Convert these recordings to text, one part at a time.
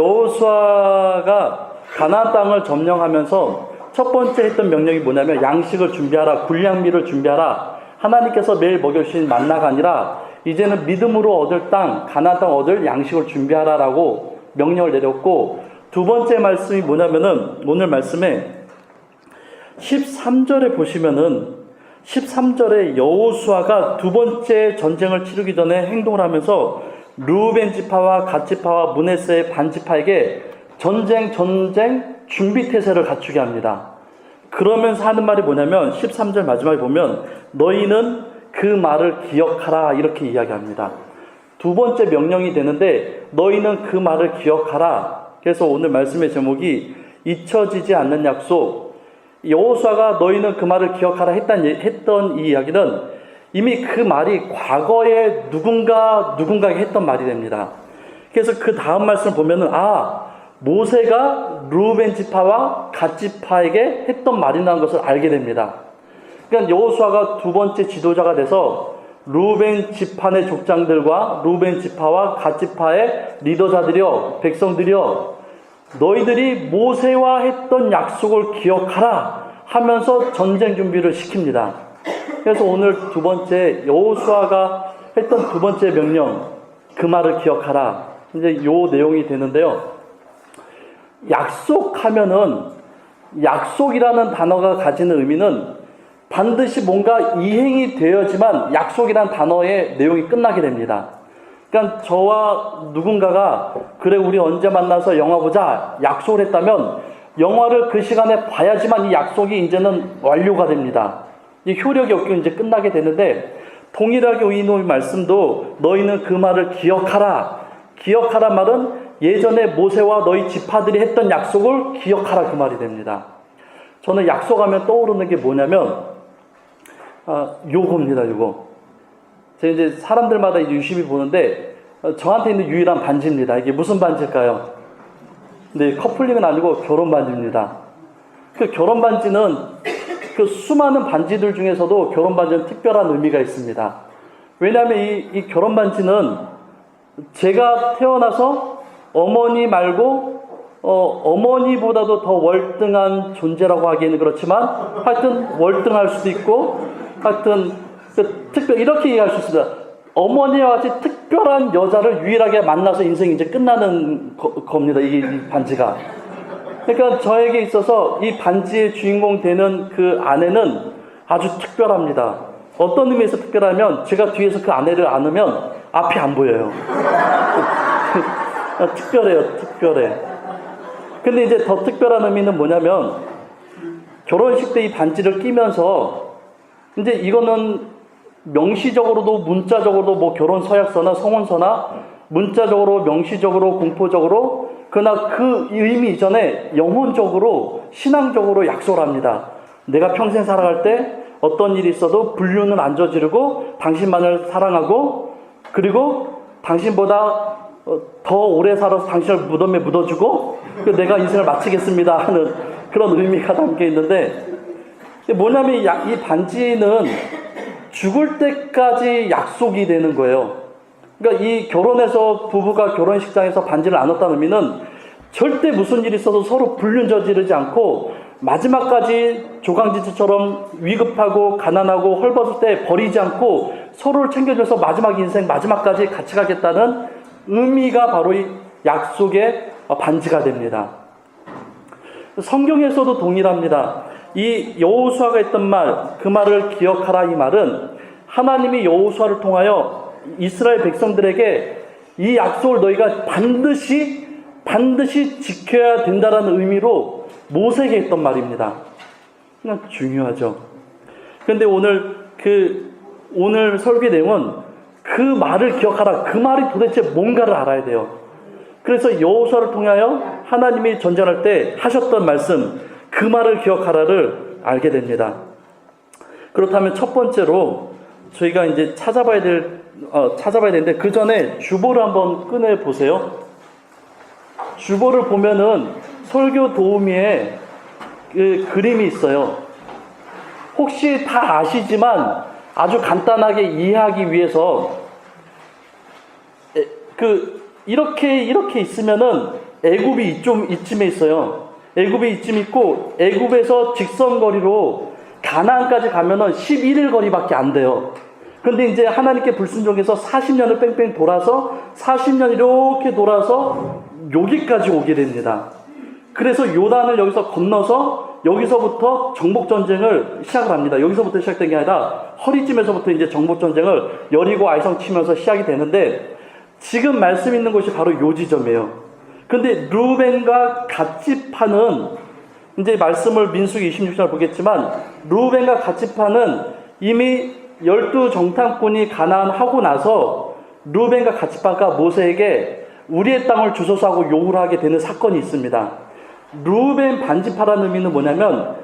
여호수아가 가나안 땅을 점령하면서 첫 번째 했던 명령이 뭐냐면 양식을 준비하라, 군량미를 준비하라. 하나님께서 매일 먹여주신 만나가 아니라 이제는 믿음으로 얻을 땅, 가나안 땅 얻을 양식을 준비하라라고 명령을 내렸고, 두 번째 말씀이 뭐냐면은 오늘 말씀에 13절에 보시면은 13절에 여호수아가 두 번째 전쟁을 치르기 전에 행동을 하면서 르우벤 지파와 갓 지파와 므낫세의 반 지파에게 전쟁 준비 태세를 갖추게 합니다. 그러면서 하는 말이 뭐냐면 13절 마지막에 보면 너희는 그 말을 기억하라 이렇게 이야기합니다. 두 번째 명령이 되는데 너희는 그 말을 기억하라. 그래서 오늘 말씀의 제목이 잊혀지지 않는 약속. 여호수아가 너희는 그 말을 기억하라 했던 이 이야기는 이미 그 말이 과거에 누군가에게 했던 말이 됩니다. 그래서 그 다음 말씀을 보면은 모세가 르우벤 지파와 갓 지파에게 했던 말이라는 것을 알게 됩니다. 그러니까 여호수아가 두 번째 지도자가 돼서 르우벤 지파의 족장들과 르우벤 지파와 갓 지파의 리더자들이여, 백성들이여, 너희들이 모세와 했던 약속을 기억하라 하면서 전쟁 준비를 시킵니다. 그래서 오늘 두 번째 여호수아가 했던 두 번째 명령, 그 말을 기억하라. 이제 요 내용이 되는데요. 약속하면은 약속이라는 단어가 가지는 의미는 반드시 뭔가 이행이 되어야지만 약속이라는 단어의 내용이 끝나게 됩니다. 그러니까 저와 누군가가 그래 우리 언제 만나서 영화 보자 약속을 했다면 영화를 그 시간에 봐야지만 이 약속이 이제는 완료가 됩니다. 이 효력이 없고 이제 끝나게 되는데 동일하게 이 말씀도 너희는 그 말을 기억하라. 기억하라 말은 예전에 모세와 너희 지파들이 했던 약속을 기억하라 그 말이 됩니다. 저는 약속하면 떠오르는 게 뭐냐면 요겁니다. 요거. 제가 이제 사람들마다 이제 유심히 보는데 저한테 있는 유일한 반지입니다. 이게 무슨 반지일까요? 네, 커플링은 아니고 결혼 반지입니다. 그 결혼 반지는 그 수많은 반지들 중에서도 결혼 반지는 특별한 의미가 있습니다. 왜냐하면 이 결혼 반지는 제가 태어나서 어머니 말고 어머니보다도 더 월등한 존재라고 하기에는 그렇지만 하여튼 월등할 수도 있고 하여튼 특별 이렇게 얘기할 수 있습니다. 어머니와 같이 특별한 여자를 유일하게 만나서 인생이 이제 끝나는 겁니다. 이 반지가. 그러니까 저에게 있어서 이 반지의 주인공 되는 그 아내는 아주 특별합니다. 어떤 의미에서 특별하면 제가 뒤에서 그 아내를 안으면 앞이 안 보여요. 특별해요. 특별해. 근데 이제 더 특별한 의미는 뭐냐면 결혼식 때 이 반지를 끼면서 이제 이거는 명시적으로도 문자적으로도 뭐 결혼 서약서나 성혼서나 문자적으로 명시적으로 공포적으로 그러나 그 의미 이전에 영혼적으로 신앙적으로 약속을 합니다. 내가 평생 살아갈 때 어떤 일이 있어도 불륜은 안 저지르고 당신만을 사랑하고 그리고 당신보다 더 오래 살아서 당신을 무덤에 묻어주고 내가 인생을 마치겠습니다 하는 그런 의미가 담겨 있는데 뭐냐면 이 반지는 죽을 때까지 약속이 되는 거예요. 그러니까 이 결혼해서 부부가 결혼식장에서 반지를 나눴다는 의미는 절대 무슨 일이 있어도 서로 불륜 저지르지 않고 마지막까지 조강지처럼 위급하고 가난하고 헐벗을 때 버리지 않고 서로를 챙겨줘서 마지막 인생 마지막까지 같이 가겠다는 의미가 바로 이 약속의 반지가 됩니다. 성경에서도 동일합니다. 이 여호수아가 했던 말, 그 말을 기억하라 이 말은 하나님이 여호수아를 통하여 이스라엘 백성들에게 이 약속을 너희가 반드시 지켜야 된다라는 의미로 모세에게 했던 말입니다. 그냥 중요하죠. 그런데 오늘 설교 내용은 그 말을 기억하라. 그 말이 도대체 뭔가를 알아야 돼요. 그래서 여호수아를 통하여 하나님이 전쟁할 때 하셨던 말씀, 그 말을 기억하라를 알게 됩니다. 그렇다면 첫 번째로 저희가 이제 찾아봐야 되는데 그 전에 주보를 한번 꺼내 보세요. 주보를 보면은 설교 도우미에 그 그림이 있어요. 혹시 다 아시지만 아주 간단하게 이해하기 위해서 이렇게 있으면은 애굽이 이쯤에 있어요. 애굽이 이쯤 있고 애굽에서 직선거리로 가나안까지 가면은 11일 거리밖에 안 돼요. 그런데 이제 하나님께 불순종해서 40년을 뺑뺑 돌아서 40년 이렇게 돌아서 여기까지 오게 됩니다. 그래서 요단을 여기서 건너서 여기서부터 정복전쟁을 시작을 합니다. 여기서부터 시작된 게 아니라 허리쯤에서부터 이제 정복전쟁을 여리고 아이성 치면서 시작이 되는데 지금 말씀 있는 곳이 바로 요 지점이에요. 근데 루벤과 갓지파는 이제 말씀을 민수기 26절 보겠지만 루벤과 갓지파는 이미 12정탐꾼이 가나안하고 나서 루벤과 갓지파가 모세에게 우리의 땅을 주소서 하고 요구를 하게 되는 사건이 있습니다. 루벤 반지파라는 의미는 뭐냐면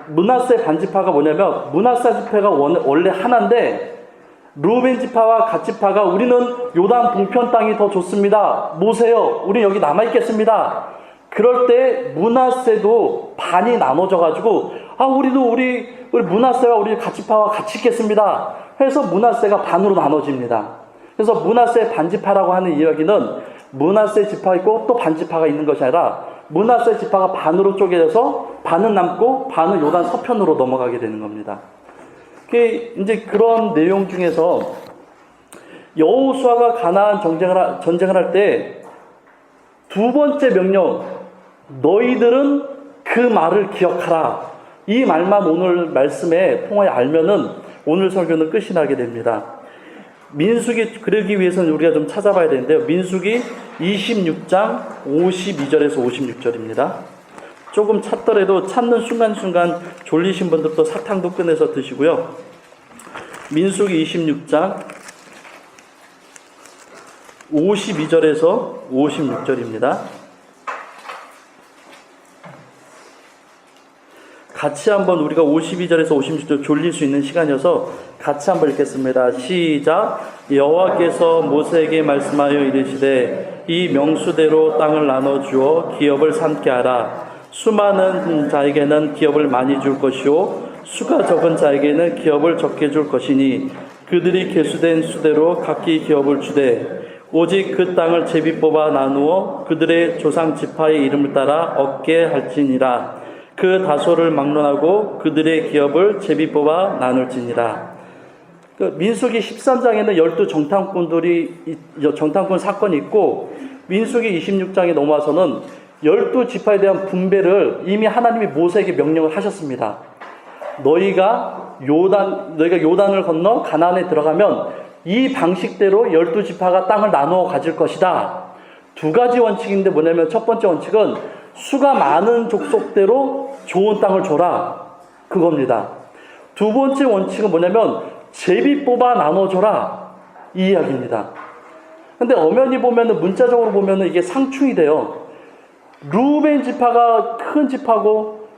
므낫세 반지파가 뭐냐면 므낫세 지파가 원래 하나인데 루벤 지파와 갓 지파가 우리는 요단 동편 땅이 더 좋습니다. 모세요. 우리 여기 남아있겠습니다. 그럴 때 므낫세도 반이 나눠져 가지고 우리도 우리 므낫세와 우리 갓 지파와 같이 있겠습니다. 해서 므낫세가 반으로 나눠집니다. 그래서 므낫세 반지파라고 하는 이야기는 므낫세 지파 있고 또 반지파가 있는 것이 아니라 므낫세 지파가 반으로 쪼개져서 반은 남고 반은 요단 서편으로 넘어가게 되는 겁니다. 이제 그런 내용 중에서 여호수아가 가나안 전쟁을 할 때 두 번째 명령, 너희들은 그 말을 기억하라. 이 말만 오늘 말씀에 통하여 알면은 오늘 설교는 끝이 나게 됩니다. 민수기, 그러기 위해서는 우리가 좀 찾아봐야 되는데요. 민수기 26장 52절에서 56절입니다. 조금 찾더라도 찾는 순간순간 졸리신 분들도 사탕도 꺼내서 드시고요. 민수기 26장 52절에서 56절입니다. 같이 한번 우리가 52절에서 56절 졸릴 수 있는 시간이어서 같이 한번 읽겠습니다. 시작. 여호와께서 모세에게 말씀하여 이르시되 이 명수대로 땅을 나눠 주어 기업을 삼게 하라. 수많은 자에게는 기업을 많이 줄 것이요 수가 적은 자에게는 기업을 적게 줄 것이니 그들이 계수된 수대로 각기 기업을 주되 오직 그 땅을 제비 뽑아 나누어 그들의 조상 지파의 이름을 따라 얻게 할지니라. 그 다소를 막론하고 그들의 기업을 제비 뽑아 나눌지니라. 민수기 13장에는 12 정탐꾼 사건이 있고 민수기 26장에 넘어와서는 12지파에 대한 분배를 이미 하나님이 모세에게 명령을 하셨습니다. 너희가 요단을 건너 가나안에 들어가면 이 방식대로 12지파가 땅을 나누어 가질 것이다. 두 가지 원칙인데 뭐냐면 첫 번째 원칙은 수가 많은 족속대로 좋은 땅을 줘라. 그겁니다. 두 번째 원칙은 뭐냐면 제비 뽑아 나눠줘라. 이 이야기입니다. 근데 엄연히 보면은 문자적으로 보면은 이게 상충이 돼요. 루벤 지파가 큰 지파고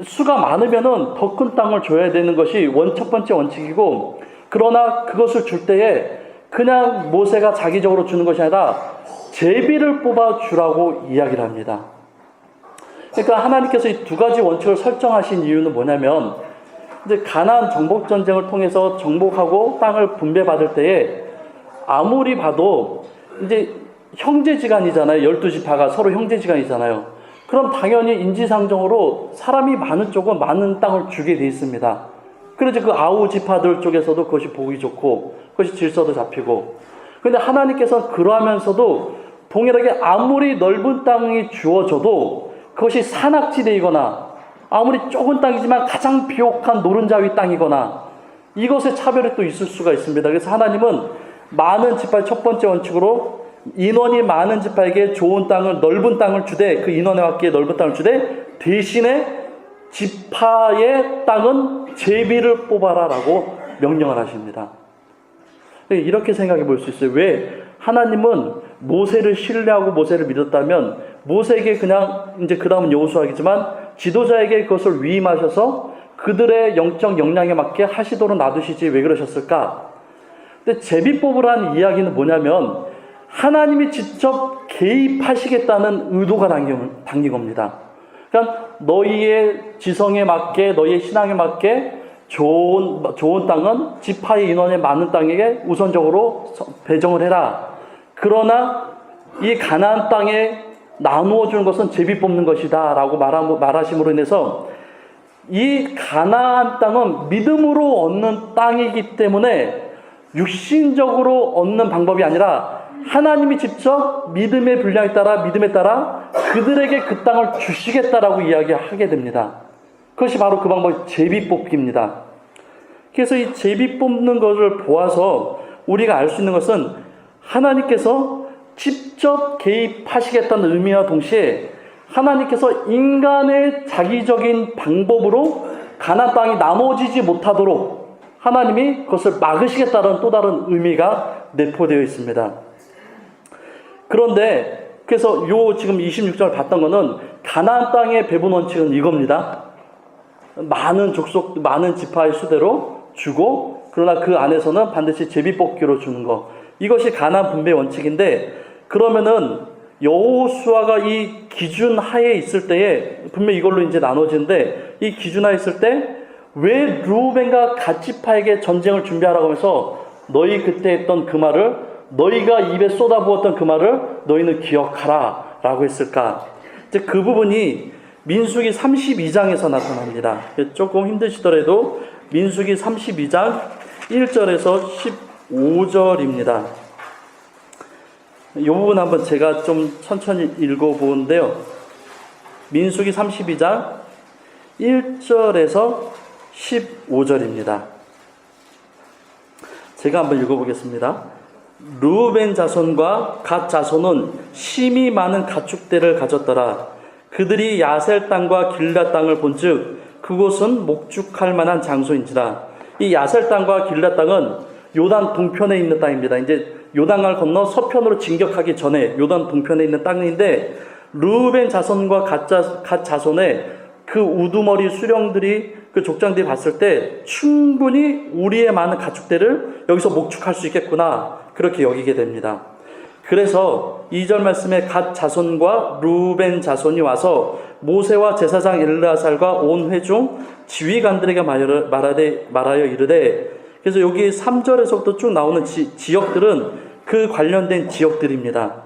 수가 많으면은 더 큰 땅을 줘야 되는 것이 첫 번째 원칙이고, 그러나 그것을 줄 때에 그냥 모세가 자기적으로 주는 것이 아니라 제비를 뽑아 주라고 이야기를 합니다. 그러니까 하나님께서 이 두 가지 원칙을 설정하신 이유는 뭐냐면 이제 가나안 정복 전쟁을 통해서 정복하고 땅을 분배받을 때에 아무리 봐도 이제 형제지간이잖아요. 12지파가 서로 형제지간이잖아요. 그럼 당연히 인지상정으로 사람이 많은 쪽은 많은 땅을 주게 돼 있습니다. 그래서 그 아우 지파들 쪽에서도 그것이 보기 좋고 그것이 질서도 잡히고. 그런데 하나님께서는 그러하면서도 동일하게 아무리 넓은 땅이 주어져도 그것이 산악지대이거나 아무리 좁은 땅이지만 가장 비옥한 노른자 위 땅이거나 이것의 차별이 또 있을 수가 있습니다. 그래서 하나님은 많은 지파의 첫 번째 원칙으로 인원이 많은 지파에게 좋은 땅을, 넓은 땅을 주되, 그 인원에 맞게 넓은 땅을 주되, 대신에 지파의 땅은 제비를 뽑아라 라고 명령을 하십니다. 이렇게 생각해 볼 수 있어요. 왜? 하나님은 모세를 신뢰하고 모세를 믿었다면 모세에게 그냥 이제 그 다음은 여호수아이지만 지도자에게 그것을 위임하셔서 그들의 영적 역량에 맞게 하시도록 놔두시지 왜 그러셨을까? 근데 제비 뽑으라는 이야기는 뭐냐면 하나님이 직접 개입하시겠다는 의도가 담긴 겁니다. 그러니까 너희의 지성에 맞게, 너희의 신앙에 맞게 좋은 땅은 지파의 인원이 많은 땅에게 우선적으로 배정을 해라. 그러나 이 가나안 땅에 나누어 주는 것은 제비 뽑는 것이다 라고 말하심으로 인해서 이 가나안 땅은 믿음으로 얻는 땅이기 때문에 육신적으로 얻는 방법이 아니라 하나님이 직접 믿음의 분량에 따라 믿음에 따라 그들에게 그 땅을 주시겠다라고 이야기하게 됩니다. 그것이 바로 그 방법이 제비 뽑기입니다. 그래서 이 제비 뽑는 것을 보아서 우리가 알 수 있는 것은 하나님께서 직접 개입하시겠다는 의미와 동시에 하나님께서 인간의 자기적인 방법으로 가나안 땅이 나눠지지 못하도록 하나님이 그것을 막으시겠다는 또 다른 의미가 내포되어 있습니다. 그런데 그래서 지금 26장을 봤던 거는 가나안 땅의 배분 원칙은 이겁니다. 많은 족속, 많은 지파의 수대로 주고 그러나 그 안에서는 반드시 제비뽑기로 주는 거. 이것이 가나안 분배 원칙인데 그러면은 여호수아가 이 기준 하에 있을 때에 분명히 이걸로 이제 나눠지는데 이 기준 하에 있을 때 왜 르우벤과 갓지파에게 전쟁을 준비하라고 하면서 너희 그때 했던 그 말을 너희가 입에 쏟아부었던 그 말을 너희는 기억하라 라고 했을까? 이제 그 부분이 민수기 32장에서 나타납니다. 조금 힘드시더라도 민수기 32장 1절에서 15절입니다. 이 부분 한번 제가 좀 천천히 읽어보는데요. 민수기 32장 1절에서 15절입니다. 제가 한번 읽어보겠습니다. 르우벤 자손과 갓 자손은 심히 많은 가축대를 가졌더라. 그들이 야셀 땅과 길앗 땅을 본즉 그곳은 목축할 만한 장소인지라. 이 야셀 땅과 길앗 땅은 요단 동편에 있는 땅입니다. 이제 요단강을 건너 서편으로 진격하기 전에 요단 동편에 있는 땅인데 르우벤 자손과 갓 자손의 그 우두머리 수령들이 그 족장들이 봤을 때 충분히 우리의 많은 가축대를 여기서 목축할 수 있겠구나 그렇게 여기게 됩니다. 그래서 2절 말씀에 갓 자손과 르우벤 자손이 와서 모세와 제사장 엘르아살과 온 회중 지휘관들에게 말하여 이르되 그래서 여기 3절에서부터 쭉 나오는 지역들은 그 관련된 지역들입니다.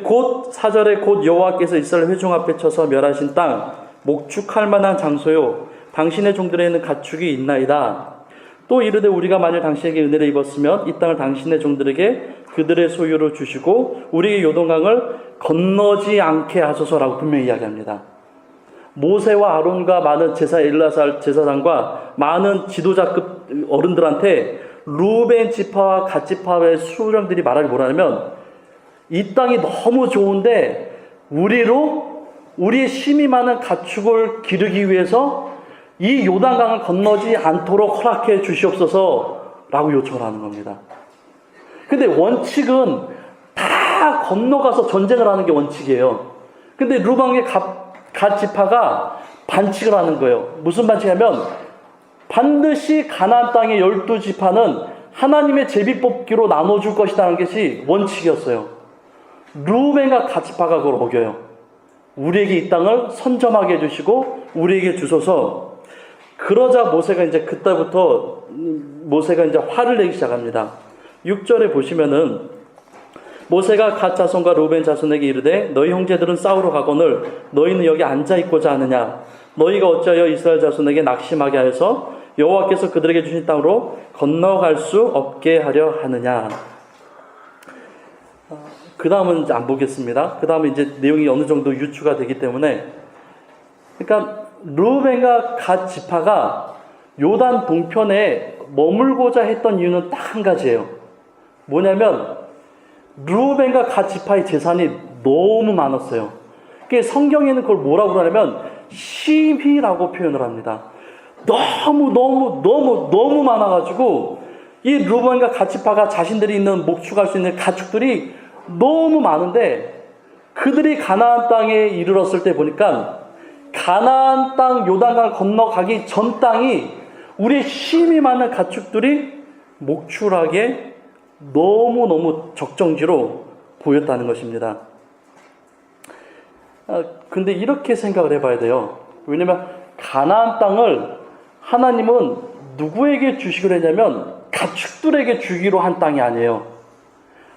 곧 4절에 곧 여호와께서 이스라엘 회중 앞에 쳐서 멸하신 땅 목축할 만한 장소요 당신의 종들에는 가축이 있나이다. 또 이르되 우리가 만일 당신에게 은혜를 입었으면 이 땅을 당신의 종들에게 그들의 소유로 주시고 우리의 요동강을 건너지 않게 하소서라고 분명히 이야기합니다. 모세와 아론과 많은 엘르아살 제사장과 많은 지도자급 어른들한테 르우벤 지파와 갓 지파의 수령들이 말하기 뭐라냐면 이 땅이 너무 좋은데 우리의 심이 많은 가축을 기르기 위해서 이 요단강을 건너지 않도록 허락해 주시옵소서라고 요청을 하는 겁니다. 근데 원칙은 다 건너가서 전쟁을 하는 게 원칙이에요. 근데 르우벤의 갓 지파가 반칙을 하는 거예요. 무슨 반칙이냐면 반드시 가나안 땅의 12지파는 하나님의 제비뽑기로 나눠줄 것이라는 것이 원칙이었어요. 르우벤과 갓 지파가 그걸 어겨요. 우리에게 이 땅을 선점하게 해주시고 우리에게 주소서. 그러자 모세가 이제 그때부터 모세가 이제 화를 내기 시작합니다. 6절에 보시면은 모세가 갓 자손과 르우벤 자손에게 이르되 너희 형제들은 싸우러 가거늘 너희는 여기 앉아 있고자 하느냐? 너희가 어찌하여 이스라엘 자손에게 낙심하게 하여서 여호와께서 그들에게 주신 땅으로 건너갈 수 없게 하려 하느냐? 그 다음은 이제 안 보겠습니다. 그 다음에 이제 내용이 어느 정도 유추가 되기 때문에 그러니까 르우벤과 갓 지파가 요단 동편에 머물고자 했던 이유는 딱 한 가지예요. 뭐냐면 르우벤과 갓 지파의 재산이 너무 많았어요. 성경에는 그걸 뭐라고 그러냐면 심히라고 표현을 합니다. 너무 많아가지고 이 르우벤과 갓 지파가 자신들이 있는 목축할 수 있는 가축들이 너무 많은데 그들이 가나안 땅에 이르렀을 때 보니까 가나안 땅 요단강을 건너가기 전 땅이 우리의 심이 많은 가축들이 목축하게 너무너무 적정지로 보였다는 것입니다. 근데 이렇게 생각을 해봐야 돼요. 왜냐면 가나안 땅을 하나님은 누구에게 주시기로 했냐면 가축들에게 주기로 한 땅이 아니에요.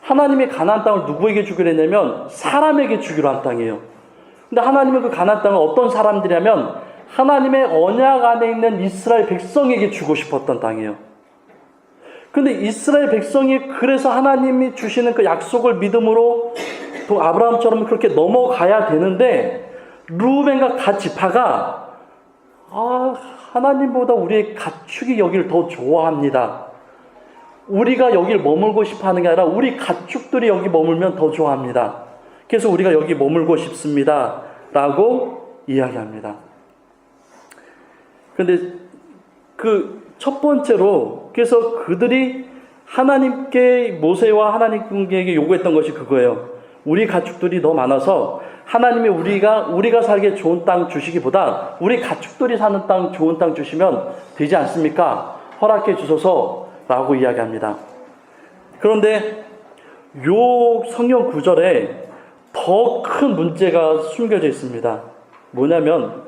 하나님이 가나안 땅을 누구에게 주기로 했냐면 사람에게 주기로 한 땅이에요. 근데 하나님은 그 가나안 땅을 어떤 사람들이냐면 하나님의 언약 안에 있는 이스라엘 백성에게 주고 싶었던 땅이에요. 근데 이스라엘 백성이 그래서 하나님이 주시는 그 약속을 믿음으로 또 아브라함처럼 그렇게 넘어가야 되는데 루벤과 갓 지파가 하나님보다 우리의 가축이 여기를 더 좋아합니다. 우리가 여기를 머물고 싶어 하는 게 아니라 우리 가축들이 여기 머물면 더 좋아합니다. 그래서 우리가 여기 머물고 싶습니다. 라고 이야기합니다. 근데 그 첫 번째로 그래서 그들이 하나님께 모세와 하나님께 요구했던 것이 그거예요. 우리 가축들이 더 많아서 하나님이 우리가 살기에 좋은 땅 주시기보다 우리 가축들이 사는 땅 좋은 땅 주시면 되지 않습니까? 허락해 주소서라고 이야기합니다. 그런데 요 성경 구절에 더 큰 문제가 숨겨져 있습니다. 뭐냐면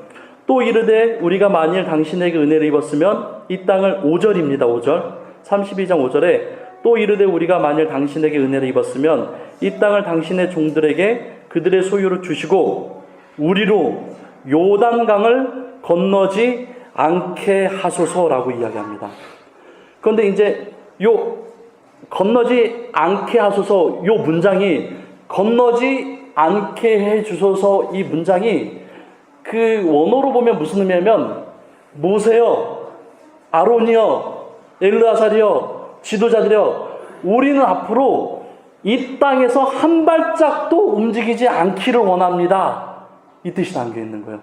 또 이르되 우리가 만일 당신에게 은혜를 입었으면 이 땅을 5절입니다. 5절 32장 5절에 또 이르되 우리가 만일 당신에게 은혜를 입었으면 이 땅을 당신의 종들에게 그들의 소유로 주시고 우리로 요단강을 건너지 않게 하소서라고 이야기합니다. 그런데 이제 요 건너지 않게 하소서 요 문장이 건너지 않게 해 주소서 이 문장이 그 원어로 보면 무슨 의미냐면 모세여, 아론이여, 엘르아살이여, 지도자들이여 우리는 앞으로 이 땅에서 한 발짝도 움직이지 않기를 원합니다. 이 뜻이 담겨 있는 거예요.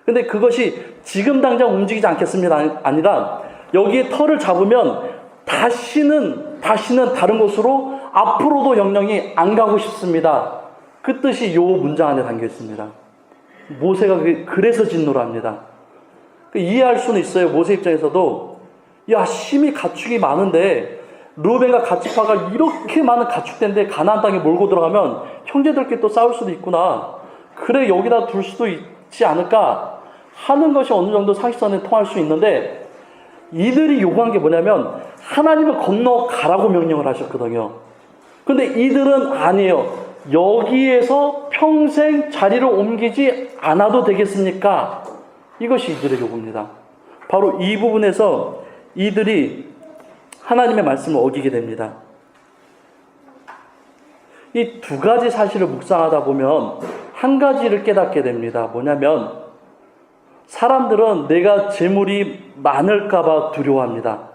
근데 그것이 지금 당장 움직이지 않겠습니다. 아니라 여기에 털을 잡으면 다시는 다른 곳으로 앞으로도 영영이 안 가고 싶습니다. 그 뜻이 요 문장 안에 담겨 있습니다. 모세가 그래서 진노를 합니다. 이해할 수는 있어요. 모세 입장에서도 심히 가축이 많은데 루벤과 갓 지파가 이렇게 많은 가축대인데 가나안 땅에 몰고 들어가면 형제들끼리 또 싸울 수도 있구나. 그래 여기다 둘 수도 있지 않을까 하는 것이 어느 정도 상식선에 통할 수 있는데 이들이 요구한 게 뭐냐면 하나님은 건너가라고 명령을 하셨거든요. 근데 이들은 아니에요. 여기에서 평생 자리를 옮기지 않아도 되겠습니까? 이것이 이들의 요구입니다. 바로 이 부분에서 이들이 하나님의 말씀을 어기게 됩니다. 이 두 가지 사실을 묵상하다 보면 한 가지를 깨닫게 됩니다. 뭐냐면 사람들은 내가 재물이 많을까봐 두려워합니다.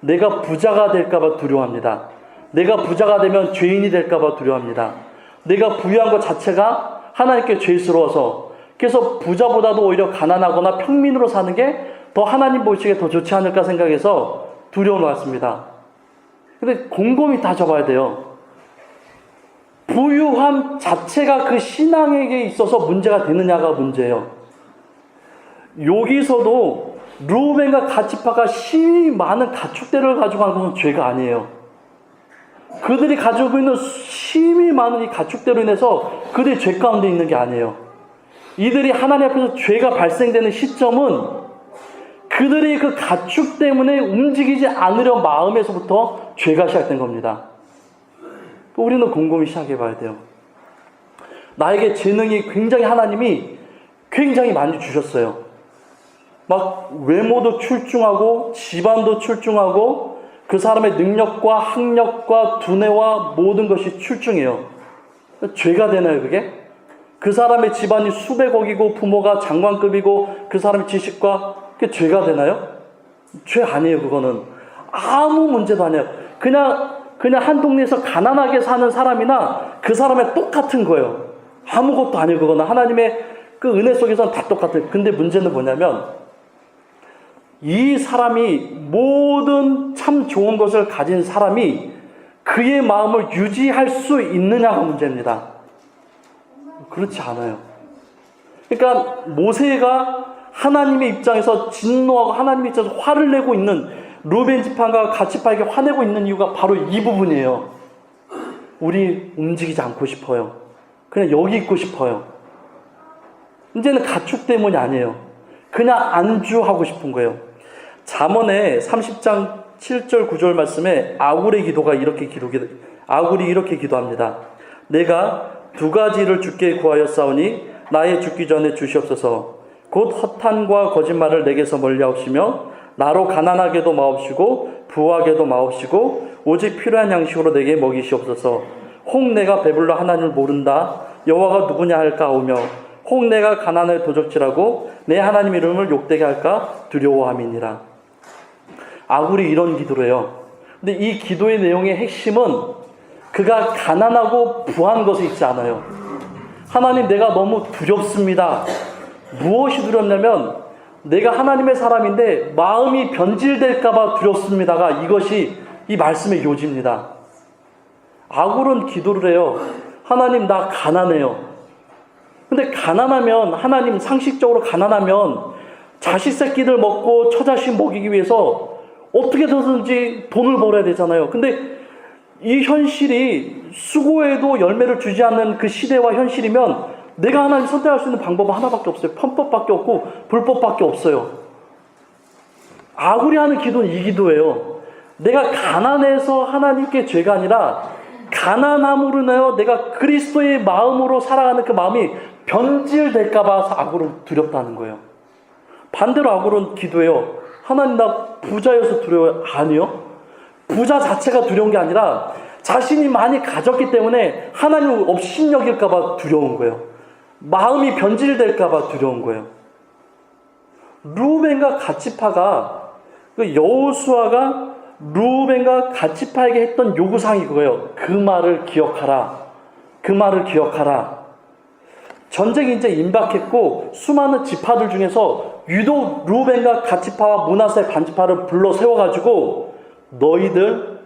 내가 부자가 될까봐 두려워합니다. 내가 부자가 되면 죄인이 될까봐 두려워합니다. 내가 부유한 것 자체가 하나님께 죄스러워서 그래서 부자보다도 오히려 가난하거나 평민으로 사는 게 더 하나님 보시기에 더 좋지 않을까 생각해서 두려움을 갖습니다. 근데 곰곰이 따져봐야 돼요. 부유함 자체가 그 신앙에게 있어서 문제가 되느냐가 문제예요. 여기서도 루벤과 갓 지파가 심히 많은 가축대를 가지고 간 것은 죄가 아니에요. 그들이 가지고 있는 심히 많은 이 가축대로 인해서 그들이 죄 가운데 있는 게 아니에요. 이들이 하나님 앞에서 죄가 발생되는 시점은 그들이 그 가축 때문에 움직이지 않으려 마음에서부터 죄가 시작된 겁니다. 우리는 곰곰이 시작해 봐야 돼요. 나에게 재능이 하나님이 굉장히 많이 주셨어요. 막 외모도 출중하고 집안도 출중하고 그 사람의 능력과 학력과 두뇌와 모든 것이 출중해요. 죄가 되나요 그게? 그 사람의 집안이 수백억이고 부모가 장관급이고 그 사람의 지식과 그게 죄가 되나요? 죄 아니에요. 그거는 아무 문제도 아니에요. 그냥 한 동네에서 가난하게 사는 사람이나 그 사람의 똑같은 거예요. 아무것도 아니에요. 그거는 하나님의 그 은혜 속에서는 다 똑같아요. 근데 문제는 뭐냐면 이 사람이 모든 참 좋은 것을 가진 사람이 그의 마음을 유지할 수 있느냐가 문제입니다. 그렇지 않아요. 그러니까 모세가 하나님의 입장에서 진노하고 하나님의 입장에서 화를 내고 있는 루벤 지파가 갓 지파에게 화내고 있는 이유가 바로 이 부분이에요. 우리 움직이지 않고 싶어요. 그냥 여기 있고 싶어요. 이제는 가축 때문이 아니에요. 그냥 안주하고 싶은 거예요. 잠언의 30장 7절 9절 말씀에 아굴의 기도가 이렇게 기록이 아굴이 이렇게 기도합니다. 내가 두 가지를 주께 구하였사오니 나의 죽기 전에 주시옵소서. 곧 허탄과 거짓말을 내게서 멀리하옵시며 나로 가난하게도 마옵시고 부하게도 마옵시고 오직 필요한 양식으로 내게 먹이시옵소서. 혹 내가 배불러 하나님을 모른다 여호와가 누구냐 할까 하오며 혹 내가 가난을 도적질하고 내 하나님 이름을 욕되게 할까 두려워함이니라. 아굴이 이런 기도를 해요. 근데 이 기도의 내용의 핵심은 그가 가난하고 부한 것에 있지 않아요. 하나님, 내가 너무 두렵습니다. 무엇이 두렵냐면 내가 하나님의 사람인데 마음이 변질될까봐 두렵습니다가 이것이 이 말씀의 요지입니다. 아굴은 기도를 해요. 하나님, 나 가난해요. 근데 가난하면, 하나님 상식적으로 가난하면 자식 새끼들 먹고 처자식 먹이기 위해서 어떻게든지 돈을 벌어야 되잖아요. 근데 이 현실이 수고해도 열매를 주지 않는 그 시대와 현실이면 내가 하나님 선택할 수 있는 방법은 하나밖에 없어요. 편법밖에 없고 불법밖에 없어요. 아굴이 하는 기도는 이 기도예요. 내가 가난해서 하나님께 죄가 아니라 가난함으로 인하여 내가 그리스도의 마음으로 살아가는 그 마음이 변질될까 봐 아굴은 두렵다는 거예요. 반대로 아굴은 기도해요. 하나님, 나 부자여서 두려워요. 아니요. 부자 자체가 두려운 게 아니라 자신이 많이 가졌기 때문에 하나님을 업신여길까 봐 두려운 거예요. 마음이 변질될까 봐 두려운 거예요. 루벤과 갓지파가, 여호수아가 루벤과 갓지파에게 했던 요구사항이 그거예요. 그 말을 기억하라. 그 말을 기억하라. 전쟁이 이제 임박했고 수많은 지파들 중에서 유독 루벤과 갓지파와 므낫세 반지파를 불러 세워가지고 너희들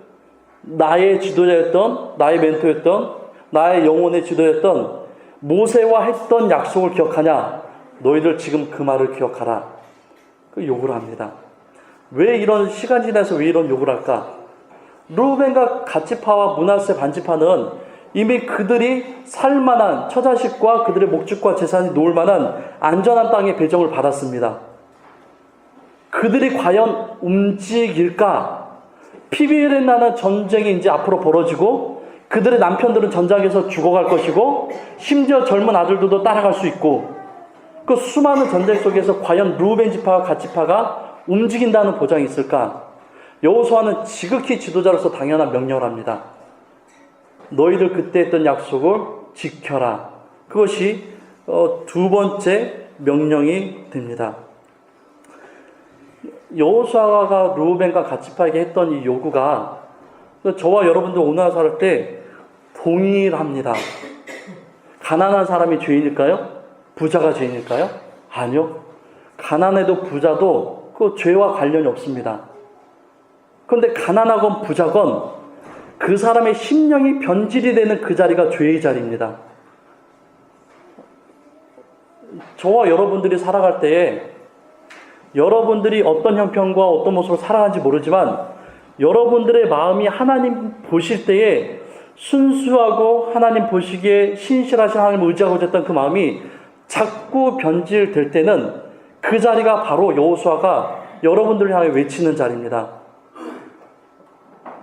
나의 지도자였던, 나의 멘토였던, 나의 영혼의 지도였던 모세와 했던 약속을 기억하냐? 너희들 지금 그 말을 기억하라. 그 요구를 합니다. 왜 이런 시간이 지나서 왜 이런 요구를 할까? 루벤과 갓지파와 므낫세 반지파는 이미 그들이 살만한 처자식과 그들의 목축과 재산이 놓을 만한 안전한 땅의 배정을 받았습니다. 그들이 과연 움직일까? 피비엘에 나는 전쟁이 이제 앞으로 벌어지고 그들의 남편들은 전장에서 죽어갈 것이고 심지어 젊은 아들들도 따라갈 수 있고 그 수많은 전쟁 속에서 과연 루벤 지파와 갓 지파가 움직인다는 보장이 있을까? 여호수아는 지극히 지도자로서 당연한 명령을 합니다. 너희들 그때 했던 약속을 지켜라. 그것이 두 번째 명령이 됩니다. 여호수아가 루벤과 갓 지파에게 했던 이 요구가 저와 여러분들 오늘 살 때 동일합니다. 가난한 사람이 죄인일까요? 부자가 죄인일까요? 아니요. 가난해도 부자도 그 죄와 관련이 없습니다. 그런데 가난하건 부자건 그 사람의 심령이 변질이 되는 그 자리가 죄의 자리입니다. 저와 여러분들이 살아갈 때에 여러분들이 어떤 형편과 어떤 모습으로 살아가는지 모르지만 여러분들의 마음이 하나님 보실 때에 순수하고 하나님 보시기에 신실하신 하나님을 의지하고자 했던 그 마음이 자꾸 변질될 때는 그 자리가 바로 여호수아가 여러분들을 향해 외치는 자리입니다.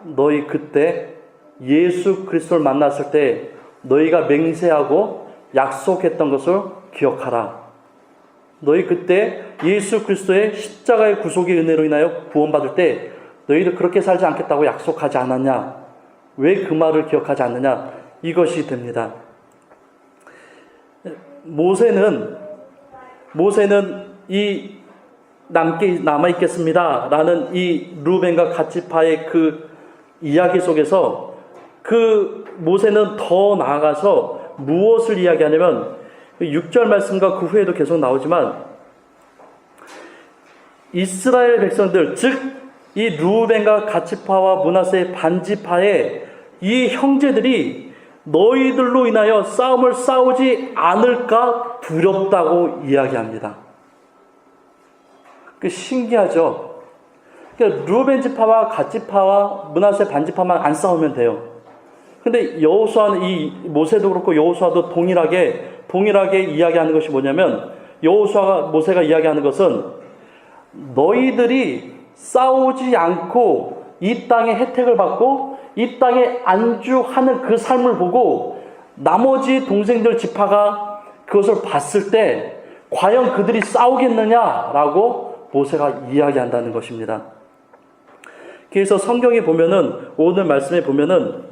너희 그때 예수 그리스도를 만났을 때 너희가 맹세하고 약속했던 것을 기억하라. 너희 그때 예수 그리스도의 십자가의 구속의 은혜로 인하여 구원받을 때 너희들 그렇게 살지 않겠다고 약속하지 않았냐? 왜 그 말을 기억하지 않느냐? 이것이 됩니다. 모세는 이 남아있겠습니다 라는 이 루벤과 갓 지파의 그 이야기 속에서 그 모세는 더 나아가서 무엇을 이야기하냐면 6절 말씀과 그 후에도 계속 나오지만 이스라엘 백성들 즉 이 루벤과 갓 지파와 므낫세 반지파의 이 형제들이 너희들로 인하여 싸움을 싸우지 않을까 두렵다고 이야기합니다. 그 신기하죠. 그러니까 루벤 지파와 갓 지파와 므낫세 반지파만 안 싸우면 돼요. 근데 여호수아는 이 모세도 그렇고 여호수아도 동일하게 이야기하는 것이 뭐냐면 모세가 이야기하는 것은 너희들이 싸우지 않고 이 땅의 혜택을 받고 이 땅에 안주하는 그 삶을 보고 나머지 동생들 지파가 그것을 봤을 때 과연 그들이 싸우겠느냐라고 모세가 이야기한다는 것입니다. 그래서 성경에 보면은, 오늘 말씀에 보면은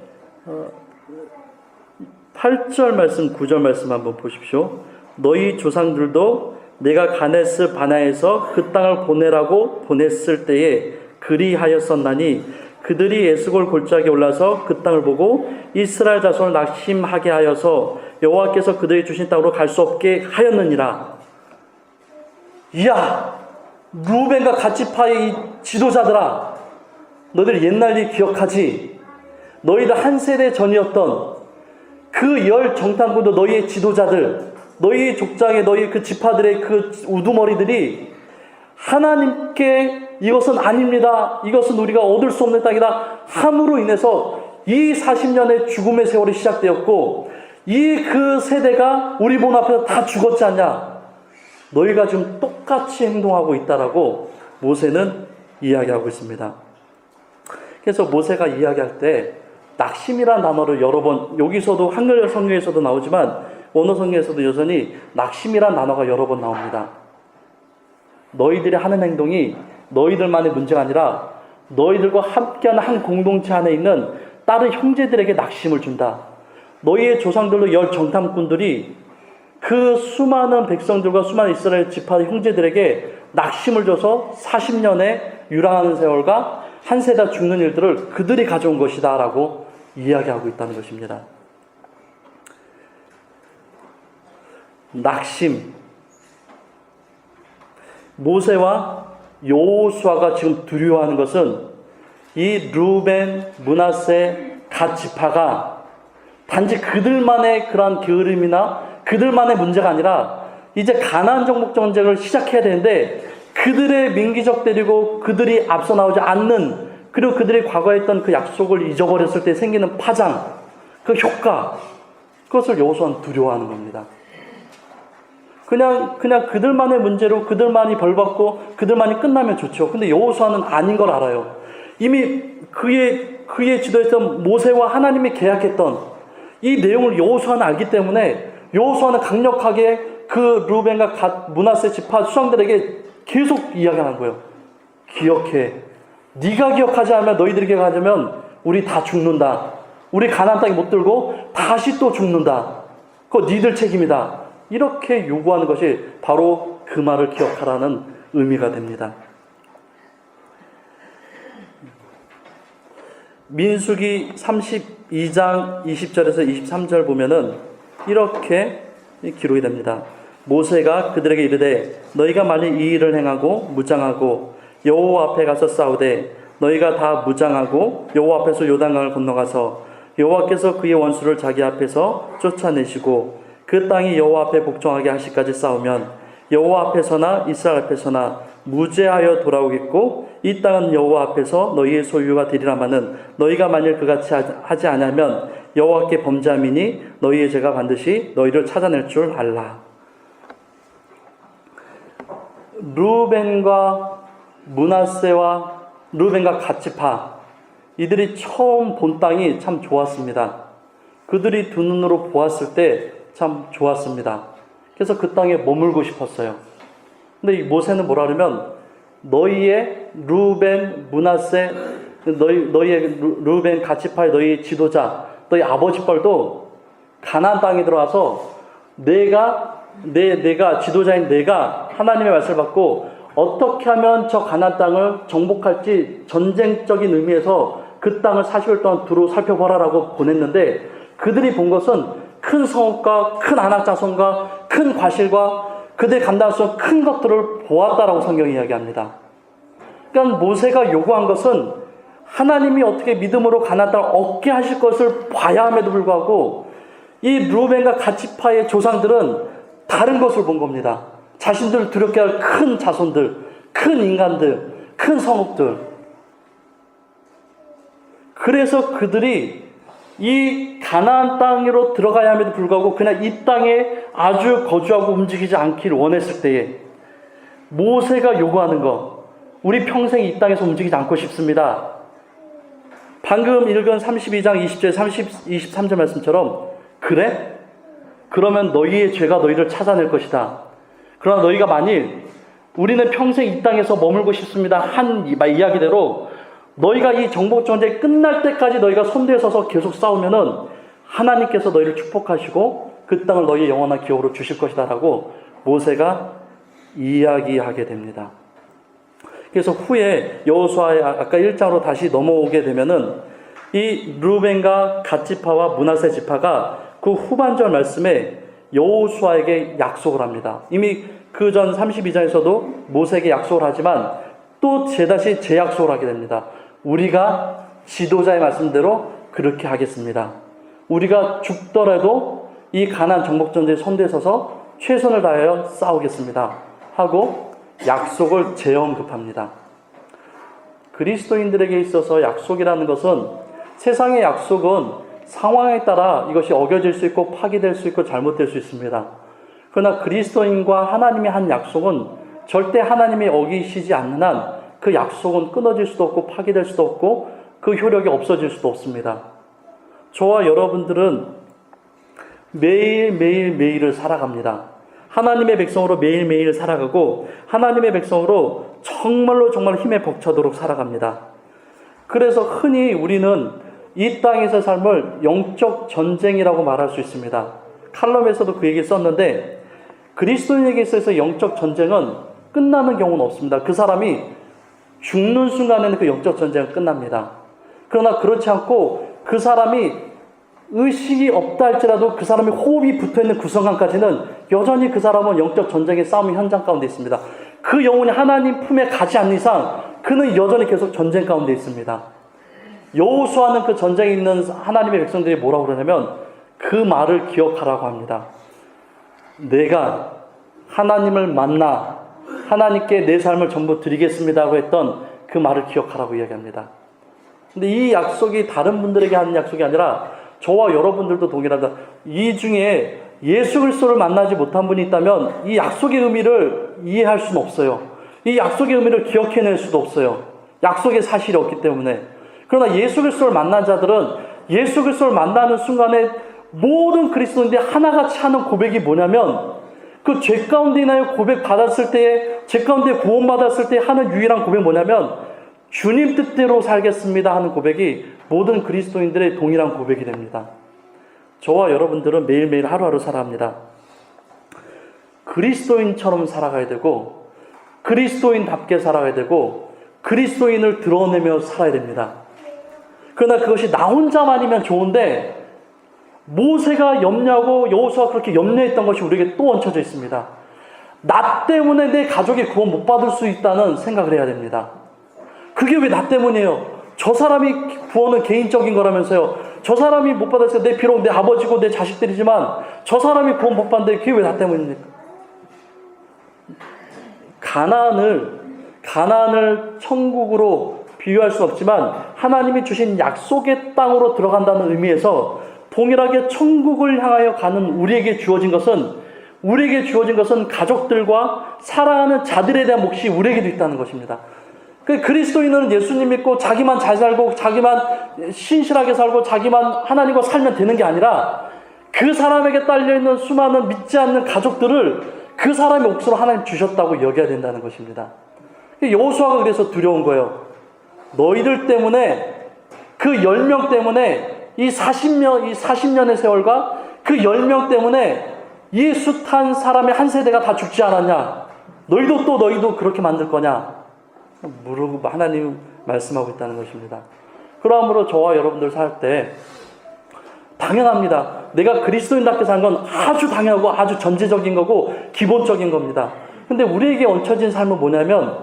8절 말씀, 9절 말씀 한번 보십시오. 너희 조상들도 내가 가데스 바네아에서 그 땅을 보내라고 보냈을 때에 그리하였었나니 그들이 에스골 골짜기에 올라서 그 땅을 보고 이스라엘 자손을 낙심하게 하여서 여호와께서 그들이 주신 땅으로 갈 수 없게 하였느니라. 이야, 루벤과 갓지파의 이 지도자들아, 너희들 옛날 일 기억하지? 너희들 한 세대 전이었던 그 열 정탐꾼도 너희의 지도자들, 너희 족장의 너희 그 지파들의 그 우두머리들이 하나님께 이것은 아닙니다, 이것은 우리가 얻을 수 없는 땅이다 함으로 인해서 이 40년의 죽음의 세월이 시작되었고, 이 그 세대가 우리 본 앞에서 다 죽었지 않냐? 너희가 지금 똑같이 행동하고 있다라고 모세는 이야기하고 있습니다. 그래서 모세가 이야기할 때 낙심이라는 단어를 여러 번, 여기서도 한글 성경에서도 나오지만 원어 성경에서도 여전히 낙심이라는 단어가 여러 번 나옵니다. 너희들이 하는 행동이 너희들만의 문제가 아니라 너희들과 함께하는 한 공동체 안에 있는 다른 형제들에게 낙심을 준다. 너희의 조상들로 열 정탐꾼들이 그 수많은 백성들과 수많은 이스라엘 지파 형제들에게 낙심을 줘서 40년의 유랑하는 세월과 한 세대 죽는 일들을 그들이 가져온 것이다 라고 이야기하고 있다는 것입니다. 낙심. 모세와 여호수아가 지금 두려워하는 것은 이 루벤, 므낫세, 갓 지파가 단지 그들만의 그러한 게으름이나 그들만의 문제가 아니라 이제 가나안 정복 전쟁을 시작해야 되는데 그들의 민기적 때리고 그들이 앞서 나오지 않는, 그리고 그들이 과거에 했던 그 약속을 잊어버렸을 때 생기는 파장, 그 효과, 그것을 여호수아는 두려워하는 겁니다. 그냥 그들만의 문제로 그들만이 벌받고 그들만이 끝나면 좋죠. 근데 여호수아는 아닌 걸 알아요. 이미 그의 지도했던 모세와 하나님이 계약했던 이 내용을 여호수아는 알기 때문에 여호수아는 강력하게 그 루벤과 갓, 므낫세 지파 수장들에게 계속 이야기하는 거예요. 기억해. 네가 기억하지 않으면, 너희들이 기억하자면 우리 다 죽는다. 우리 가나안 땅에 못 들고 다시 또 죽는다. 그거 니들 책임이다. 이렇게 요구하는 것이 바로 그 말을 기억하라는 의미가 됩니다. 민수기 32장 20절에서 23절 보면은 이렇게 기록이 됩니다. 모세가 그들에게 이르되 너희가 만일 이 일을 행하고 무장하고 여호와 앞에 가서 싸우되 너희가 다 무장하고 여호와 앞에서 요단강을 건너가서 여호와께서 그의 원수를 자기 앞에서 쫓아내시고 그 땅이 여호와 앞에 복종하게 하시기까지 싸우면 여호와 앞에서나 이스라엘 앞에서나 무죄하여 돌아오겠고 이 땅은 여호와 앞에서 너희의 소유가 되리라마는 너희가 만일 그같이 하지 아니하면 여호와께 범죄함이니 너희의 죄가 반드시 너희를 찾아낼 줄 알라. 루벤과 므낫세와 루벤과 갓지파, 이들이 처음 본 땅이 참 좋았습니다. 그들이 두 눈으로 보았을 때 참 좋았습니다. 그래서 그 땅에 머물고 싶었어요. 근데 이 모세는 뭐라 그러면 너희의 루벤, 므낫세, 너희의 루벤, 갓지파의 너희의 지도자, 너희 아버지 뻘도 가나안 땅에 들어와서 내가 지도자인 내가 하나님의 말씀을 받고 어떻게 하면 저 가나안 땅을 정복할지 전쟁적인 의미에서 그 땅을 40일 동안 두루 살펴보라라고 보냈는데 그들이 본 것은 큰 성읍과 큰 안악 자손과 큰 과실과 그들이 감당할 수 없는 큰 것들을 보았다라고 성경이 이야기합니다. 그러니까 모세가 요구한 것은 하나님이 어떻게 믿음으로 가나안 땅을 얻게 하실 것을 봐야 함에도 불구하고 이 루벤과 갓지파의 조상들은 다른 것을 본 겁니다. 자신들을 두렵게 할 큰 자손들, 큰 인간들, 큰 성읍들. 그래서 그들이 이 가나안 땅으로 들어가야 함에도 불구하고 그냥 이 땅에 아주 거주하고 움직이지 않기를 원했을 때에 모세가 요구하는 것, 우리 평생 이 땅에서 움직이지 않고 싶습니다. 방금 읽은 32장 20절, 23절 말씀처럼 그래? 그러면 너희의 죄가 너희를 찾아낼 것이다. 그러나 너희가 만일 우리는 평생 이 땅에서 머물고 싶습니다 한 이야기대로 너희가 이 정복전쟁이 끝날 때까지 너희가 선대에 서서 계속 싸우면은 하나님께서 너희를 축복하시고 그 땅을 너희의 영원한 기업으로 주실 것이다 라고 모세가 이야기하게 됩니다. 그래서 후에 여호수아의 아까 1장으로 다시 넘어오게 되면은 이 르우벤과 갓지파와 므낫세 지파가 그 후반절 말씀에 여호수아에게 약속을 합니다. 이미 그 전 32장에서도 모세에게 약속을 하지만 또 다시 재약속을 하게 됩니다. 우리가 지도자의 말씀대로 그렇게 하겠습니다. 우리가 죽더라도 이 가나안 정복전쟁의 선대에 서서 최선을 다하여 싸우겠습니다 하고 약속을 재언급합니다. 그리스도인들에게 있어서 약속이라는 것은 세상의 약속은 상황에 따라 이것이 어겨질 수 있고 파기될 수 있고 잘못될 수 있습니다. 그러나 그리스도인과 하나님이 한 약속은 절대 하나님이 어기시지 않는 한 그 약속은 끊어질 수도 없고 파기될 수도 없고 그 효력이 없어질 수도 없습니다. 저와 여러분들은 매일을 살아갑니다. 하나님의 백성으로 매일매일 살아가고 하나님의 백성으로 정말 힘에 벅차도록 살아갑니다. 그래서 흔히 우리는 이 땅에서의 삶을 영적 전쟁이라고 말할 수 있습니다. 칼럼에서도 그 얘기 썼는데 그리스도인에게 있어서 영적 전쟁은 끝나는 경우는 없습니다. 그 사람이 죽는 순간에는 그 영적 전쟁은 끝납니다. 그러나 그렇지 않고 그 사람이 의식이 없다 할지라도 그 사람이 호흡이 붙어있는 그 순간까지는 여전히 그 사람은 영적 전쟁의 싸움의 현장 가운데 있습니다. 그 영혼이 하나님 품에 가지 않는 이상 그는 여전히 계속 전쟁 가운데 있습니다. 여호수아는 그 전쟁에 있는 하나님의 백성들이 뭐라고 그러냐면 그 말을 기억하라고 합니다. 내가 하나님을 만나 하나님께 내 삶을 전부 드리겠습니다고 했던 그 말을 기억하라고 이야기합니다. 근데 이 약속이 다른 분들에게 하는 약속이 아니라 저와 여러분들도 동일합니다. 이 중에 예수 그리스도를 만나지 못한 분이 있다면 이 약속의 의미를 이해할 수는 없어요. 이 약속의 의미를 기억해낼 수도 없어요. 약속의 사실이 없기 때문에. 그러나 예수 그리스도를 만난 자들은 예수 그리스도를 만나는 순간에 모든 그리스도인들이 하나같이 하는 고백이 뭐냐면 그 죄 가운데 인하여 고백 받았을 때에 죄 가운데 구원 받았을 때 하는 유일한 고백이 뭐냐면 주님 뜻대로 살겠습니다 하는 고백이 모든 그리스도인들의 동일한 고백이 됩니다. 저와 여러분들은 매일매일 하루하루 살아갑니다. 그리스도인처럼 살아가야 되고 그리스도인답게 살아가야 되고 그리스도인을 드러내며 살아야 됩니다. 그러나 그것이 나 혼자만이면 좋은데 모세가 염려하고 여호수아가 그렇게 염려했던 것이 우리에게 또 얹혀져 있습니다. 나 때문에 내 가족이 구원 못 받을 수 있다는 생각을 해야 됩니다. 그게 왜 나 때문이에요? 저 사람이 구원은 개인적인 거라면서요. 저 사람이 못 받았어요. 비록 내 아버지고 내 자식들이지만 저 사람이 구원 못 받는데 그게 왜 나 때문입니까? 가나안을 천국으로 비유할 수는 없지만 하나님이 주신 약속의 땅으로 들어간다는 의미에서 동일하게 천국을 향하여 가는 우리에게 주어진 것은 가족들과 사랑하는 자들에 대한 몫이 우리에게도 있다는 것입니다. 그리스도인은 예수님 믿고 자기만 잘 살고 자기만 신실하게 살고 자기만 하나님과 살면 되는 게 아니라 그 사람에게 딸려있는 수많은 믿지 않는 가족들을 그 사람의 몫으로 하나님 주셨다고 여겨야 된다는 것입니다. 여호수아가 그래서 두려운 거예요. 너희들 때문에 그 10명 때문에 이 40년의 세월과 그 10명 때문에 이 숱한 사람의 한 세대가 다 죽지 않았냐? 너희도 그렇게 만들 거냐? 물어보고 하나님 말씀하고 있다는 것입니다. 그러므로 저와 여러분들 살 때 당연합니다. 내가 그리스도인답게 사는 건 아주 당연하고 아주 전제적인 거고 기본적인 겁니다. 근데 우리에게 얹혀진 삶은 뭐냐면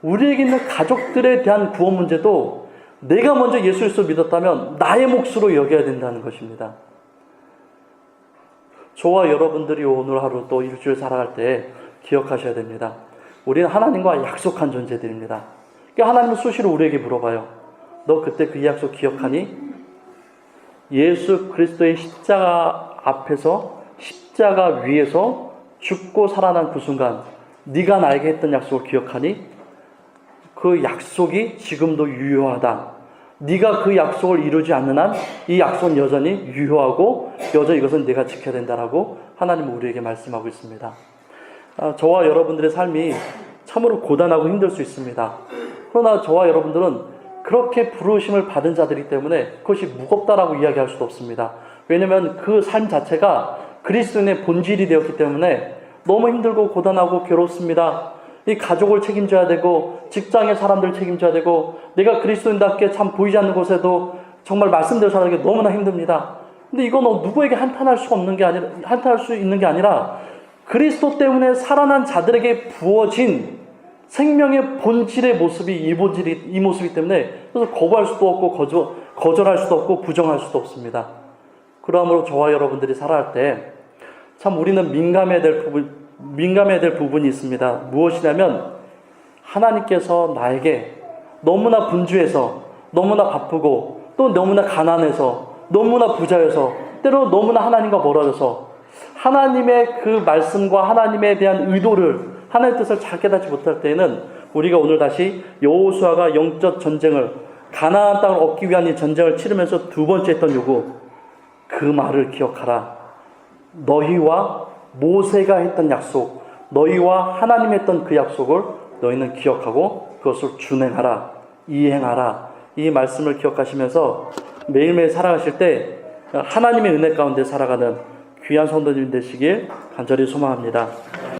우리에게 있는 가족들에 대한 구원 문제도 내가 먼저 예수 그리스도를 믿었다면 나의 몫으로 여겨야 된다는 것입니다. 저와 여러분들이 오늘 하루 또 일주일 살아갈 때 기억하셔야 됩니다. 우리는 하나님과 약속한 존재들입니다. 그러니까 하나님은 수시로 우리에게 물어봐요. 너 그때 그 약속 기억하니? 예수 그리스도의 십자가 앞에서 십자가 위에서 죽고 살아난 그 순간 네가 나에게 했던 약속을 기억하니? 그 약속이 지금도 유효하다. 네가 그 약속을 이루지 않는 한 이 약속은 여전히 유효하고 여전히 이것은 네가 지켜야 된다라고 하나님은 우리에게 말씀하고 있습니다. 저와 여러분들의 삶이 참으로 고단하고 힘들 수 있습니다. 그러나 저와 여러분들은 그렇게 부르심을 받은 자들이기 때문에 그것이 무겁다라고 이야기할 수도 없습니다. 왜냐하면 그 삶 자체가 그리스도인의 본질이 되었기 때문에 너무 힘들고 고단하고 괴롭습니다. 이 가족을 책임져야 되고 직장의 사람들을 책임져야 되고 내가 그리스도인답게 참 보이지 않는 곳에도 정말 말씀대로 살아가기 너무나 힘듭니다. 근데 이건 누구에게 한탄할 수 있는 게 아니라 그리스도 때문에 살아난 자들에게 부어진 생명의 본질의 모습이 이 모습이기 때문에 그래서 거부할 수도 없고 거절할 수도 없고 부정할 수도 없습니다. 그러므로 저와 여러분들이 살아갈 때 참 우리는 민감해야 될 부분이 있습니다. 무엇이냐면 하나님께서 나에게 너무나 분주해서 너무나 바쁘고 또 너무나 가난해서 너무나 부자여서 때로 너무나 하나님과 멀어져서 하나님의 그 말씀과 하나님에 대한 의도를 하나님의 뜻을 잘 깨닫지 못할 때에는 우리가 오늘 다시 여호수아가 영적 전쟁을 가나안 땅을 얻기 위한 이 전쟁을 치르면서 두 번째 했던 요구, 그 말을 기억하라. 너희와 모세가 했던 약속, 너희와 하나님이 했던 그 약속을 너희는 기억하고 그것을 준행하라, 이행하라. 이 말씀을 기억하시면서 매일매일 살아가실 때 하나님의 은혜 가운데 살아가는 귀한 성도님 되시길 간절히 소망합니다.